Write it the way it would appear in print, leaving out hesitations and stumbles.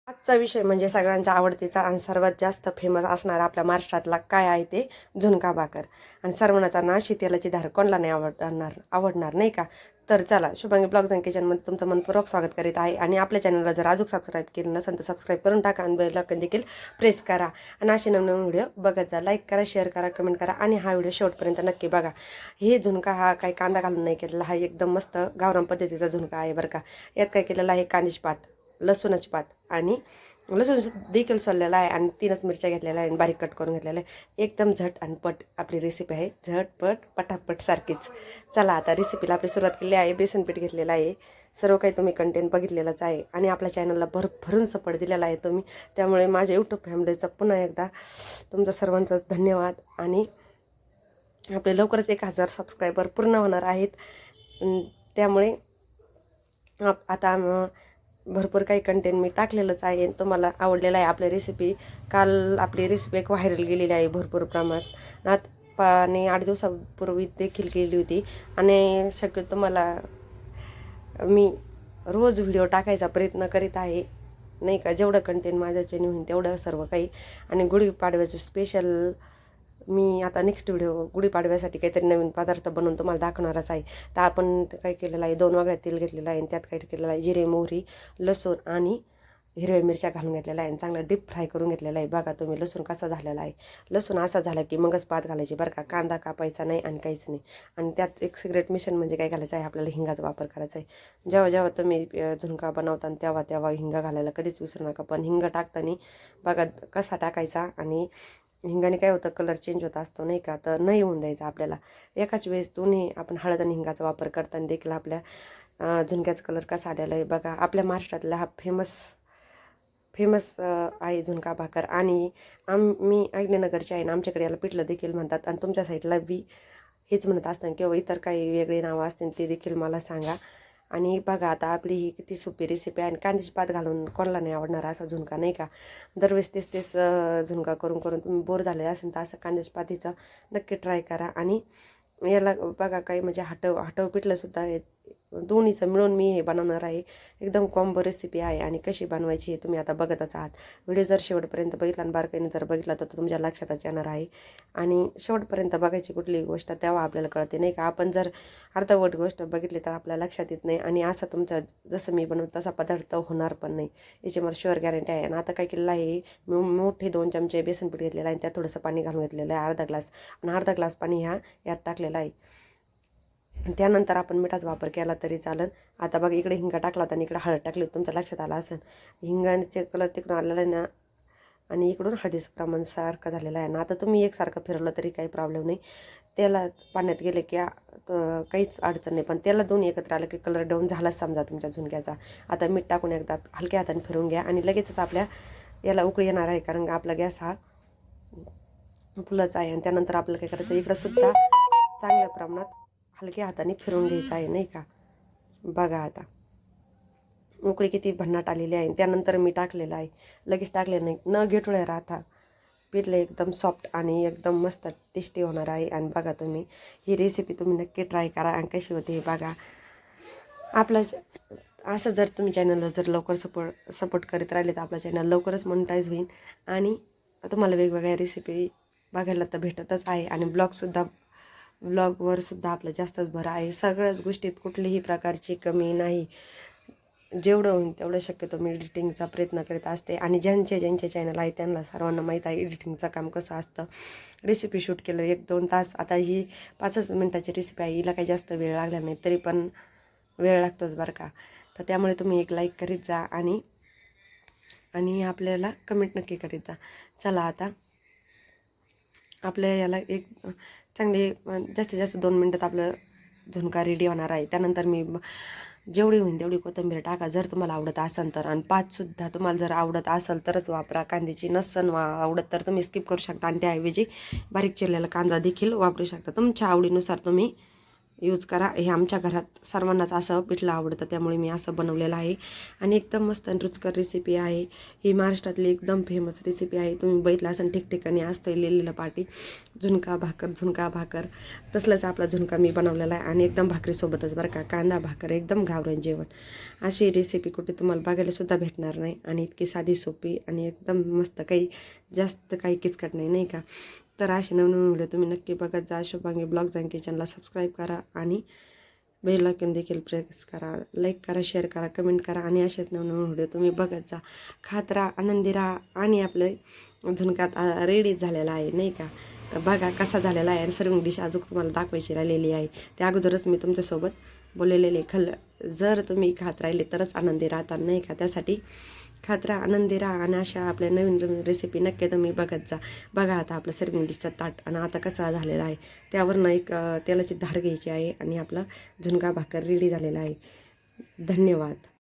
आजचा विषय म्हणजे सगळ्यांचा आवडतीचा आणि सर्वात जास्त फेमस असणारा आपल्या महाराष्ट्रातला काय आहे ते झुणका भाकर. आणि सर्वनाचा नाशी तेलाची धार कोणाला नाही आवडणार नाही का. तर चला, शुभांगी ब्लॉग्स अँड किचनमध्ये तुमचं मनपूर्वक स्वागत करीत आहे. आणि आपल्या चॅनलला जर अजून सबस्क्राईब केलं नसेल तर सबस्क्राईब करून टाका आणि बेल आयकॉन देखील प्रेस करा. आणि असे नवनवीन व्हिडिओ बघत जा. लाईक करा, शेअर करा, कमेंट करा आणि हा व्हिडिओ शेवटपर्यंत नक्की बघा. हे झुणका हा काही कांदा घालून नाही केलेला, हा एकदम मस्त गावरान पद्धतीचा झुणका आहे बरं का. यात काय केलेलं आहे, कांद्याची पात, लसूणाची पात आणि लसूण देखील सोललेला आहे आणि 3च मिरच्या घेतलेल्या आहे आणि बारीक कट करून घेतलेला आहे. एकदम झट आणि पट आपली रेसिपी आहे, झटपट पटापट सारखीच. चला आता रेसिपीला आपली सुरुवात केली आहे. बेसन पीठ घेतलेलं आहे, सर्व काही तुम्ही कंटेंट बघितलेलंच आहे आणि आपल्या चॅनलला भरभरून सपोर्ट दिलेला आहे तुम्ही. त्यामुळे माझ्या यूट्यूब फॅमिलीचा पुन्हा एकदा तुमचं सर्वांचं धन्यवाद. आणि आपले लवकरच 1000 सबस्क्रायबर पूर्ण होणार आहेत. त्यामुळे आता भरपूर काही कंटेंट मी टाकलेलंच आहे, तुम्हाला आवडलेलं आहे. आपली रेसिपी काल आपली रेसिपी एक व्हायरल गेलेली आहे भरपूर प्रमाणात आणि 8 दिवसापूर्वी देखील केली होती. आणि शक्यतो मला मी रोज व्हिडिओ टाकायचा प्रयत्न करीत आहे नाही का. जेवढं कंटेंट माझ्याच्याने होईल तेवढं सर्व काही. आणि गुढीपाडव्याचं स्पेशल मी आता नेक्स्ट व्हिडिओ गुढीपाडव्यासाठी काहीतरी नवीन पदार्थ बनवून तुम्हाला दाखवणारच आहे. तर आपण काय केलेलं आहे, 2 वागळ्या तेल घेतलेलं आहे आणि त्यात काय केलेलं आहे, जिरे, मोहरी, लसूण आणि हिरव्या मिरच्या घालून घेतलेल्या आहे आणि चांगला डीप फ्राय करून घेतलेला आहे. बघा तुम्ही लसूण कसा झालेला आहे. लसूण असा झाला की मगच पात घालायची बरं का, कांदा कापायचा नाही आणि काहीच नाही. आणि त्यात एक सिक्रेट मिशन म्हणजे काय घालायचं आहे, आपल्याला हिंगाचा वापर करायचा आहे. जेव्हा जेव्हा तुम्ही झुणका बनवता तेव्हा तेव्हा हिंगा घालायला कधीच विसरू नका. पण हिंग टाकताना बघा कसा टाकायचा, आणि हिंगाने काय होतं, कलर चेंज होत असतो नाही का. तर नाही होऊन द्यायचं आपल्याला. एकाच वेळेस दोन्ही आपण हळद आणि हिंगाचा वापर करताना देखील आपल्या झुणक्याचा कलर कसा आलेला आहे बघा. आपल्या महाराष्ट्रातला हा फेमस आहे झुणका भाकर. आणि मी अग्नेनगरची आहे ना, आमच्याकडे याला पिठलं देखील म्हणतात आणि तुमच्या साईडला बी हेच म्हणत असतात किंवा इतर काही वेगळे नावं असतील ते देखील मला सांगा. आणि बघा आता आपली ही किती सोपी रेसिपी आहे आणि कांद्याची पात घालून कोणाला नाही आवडणार असा झुणका नाही का. दरवेळेस तेच झुणका करून करून तुम्ही बोर झाले असेल तर असं कांद्याची पातीचा नक्की ट्राय करा. आणि याला बघा काही म्हणजे हटव पिठलंसुद्धा दोन्हीचं मिळून मी हे बनवणार आहे. एकदम कॉम्बो रेसिपी आहे आणि कशी बनवायची हे तुम्ही आता बघतच आहात. व्हिडिओ जर शेवटपर्यंत बघितला आणि बारकाईने जर बघितला तर तुमच्या लक्षातच येणार आहे. आणि शेवटपर्यंत बघायची कुठलीही गोष्ट तेव्हा आपल्याला कळते नाही का. आपण जर अर्धवट गोष्ट बघितली तर आपल्याला लक्षात येत नाही आणि असं तुमचं जसं मी बनवतो तसा पदार्थ होणार पण नाही, याची मला शुअर गॅरंटी आहे. आणि आता काय केलेलं आहे, मोठे 2 चमचे बेसन पीठ घेतलेलं आहे आणि त्यात थोडंसं पाणी घालून घेतलेलं आहे, अर्धा ग्लास. आणि अर्धा ग्लास पाणी यात टाकलेलं आहे. त्यानंतर आपण मिठाचा वापर केला तरी चालेल. आता बघा इकडे हिंगा टाकला होता आणि इकडे हळद टाकली, तुमच्या लक्षात आलं असेल. हिंगाचे कलर तिकडून आलेला आहे ना आणि इकडून हळदीचं प्रमाण सारखं झालेलं आहे ना. आता तुम्ही एकसारखं फिरवलं तरी काही प्रॉब्लेम नाही. त्याला पाण्यात गेले की काहीच अडचण नाही. पण त्याला दोन्ही एकत्र आलं की कलर डाऊन झालाच समजा तुमच्या झुणक्याचा. आता मीठ टाकून एकदा हलक्या हाताने फिरवून घ्या आणि लगेचच आपल्या याला उकळी येणार आहे, कारण आपला गॅस हा फुलच आहे. आणि त्यानंतर आपल्याला काय करायचं, इकडंसुद्धा चांगल्या प्रमाणात हलक्या हाताने फिरवून घ्यायचं आहे नाही का. बघा आता उकळी किती भन्नाट आलेली आहे. त्यानंतर मी टाकलेलं आहे, लगेच टाकले नाही, न घेटुळे राहता पिठलं एकदम सॉफ्ट आणि एकदम मस्त टेस्टी होणार आहे. आणि बघा तुम्ही ही रेसिपी तुम्ही नक्की ट्राय करा आणि कशी होते हे बघा. आपलं असं जर तुम्ही चॅनलला जर लवकर सपोर्ट करीत राहिले तर आपलं चॅनल लवकरच मोनेटाईज होईल आणि तुम्हाला वेगवेगळ्या रेसिपी बघायला तर भेटतच आहे. आणि ब्लॉगवर सुद्धा आपलं जास्तच भर आहे. सगळ्याच गोष्टीत कुठलीही प्रकारची कमी नाही. जेवढं होईल तेवढं शक्यतो मी एडिटिंगचा प्रयत्न करीत असते. आणि ज्यांचे चॅनल आहे त्यांना सर्वांना माहीत आहे एडिटिंगचं काम कसं असतं. रेसिपी शूट केलं 1-2 तास, आता ही 5च मिनटाची रेसिपी आहे, हिला काही जास्त वेळ लागला नाही, तरी पण वेळ लागतोच बरं का. तर त्यामुळे तुम्ही एक लाईक करीत जा आणि आपल्याला कमेंट नक्की करीत जा. चला आता आपल्या याला एक चांगले जास्तीत जास्त 2 मिनटात आपलं झुणका रेडी होणार आहे. त्यानंतर मी जेवढी होईल तेवढी कोथिंबीर टाका जर तुम्हाला आवडत असेल तर. आणि पातसुद्धा तुम्हाला जर आवडत असेल तरच वापरा, कांद्याची नसन आवडत तर तुम्ही स्किप करू शकता आणि त्याऐवजी बारीक चिरलेला कांदा देखील वापरू शकता. तुमच्या आवडीनुसार तुम्ही यूज करा. हे आमच्या घरात सर्वांनाच असं पिठलं आवडतं, त्यामुळे मी असं बनवलेलं आहे. आणि एकदम मस्त आणि रुचकर रेसिपी आहे ही. महाराष्ट्रातली एकदम फेमस रेसिपी आहे. तुम्ही बघितलं असं ठिकठिकाणी असतं लिहिलेलं पाटी, झुणका भाकर झुणका भाकर, तसलंच आपला झुणका मी बनवलेला आहे. आणि एकदम भाकरीसोबतच बरं का, कांदा भाकर, एकदम गावरान जेवण. अशी रेसिपी कुठे तुम्हाला बघायला सुद्धा भेटणार नाही. आणि इतकी साधी सोपी आणि एकदम मस्त, काही जास्त काही किचकट नाही, नाही का. तर असे नवीन व्हिडिओ तुम्ही नक्की बघत जा. शुभांगी ब्लॉग्स अँड किचनला सबस्क्राईब करा आणि बेल आयकॉन देखील प्रेस करा. लाईक करा, शेअर करा, कमेंट करा. आणि असेच नवीन व्हिडिओ तुम्ही बघत जा. खात राहा, आनंदी राहा. आणि आपलं झुणकात रेडी झालेला आहे, नाही का. तर बघा कसा झालेला आहे. आणि सर्विंग डिश अजून तुम्हाला दाखवायची राहिलेली आहे. त्या अगोदरच मी तुमच्यासोबत बोललेले जर तुम्ही खात राहिले तरच आनंदी राहता, नाही का. त्यासाठी खात राहा, आनंदी राहा. आणि अशा आपल्या नवीन रेसिपी नक्की तुम्ही बघत जा. बघा आता आपलं सर्विंग डिशचं ताट आणि आता कसा झालेला आहे. त्यावरनं एक तेलाची धार घ्यायची आहे आणि आपला झुणका भाकर रेडी झालेला आहे. धन्यवाद.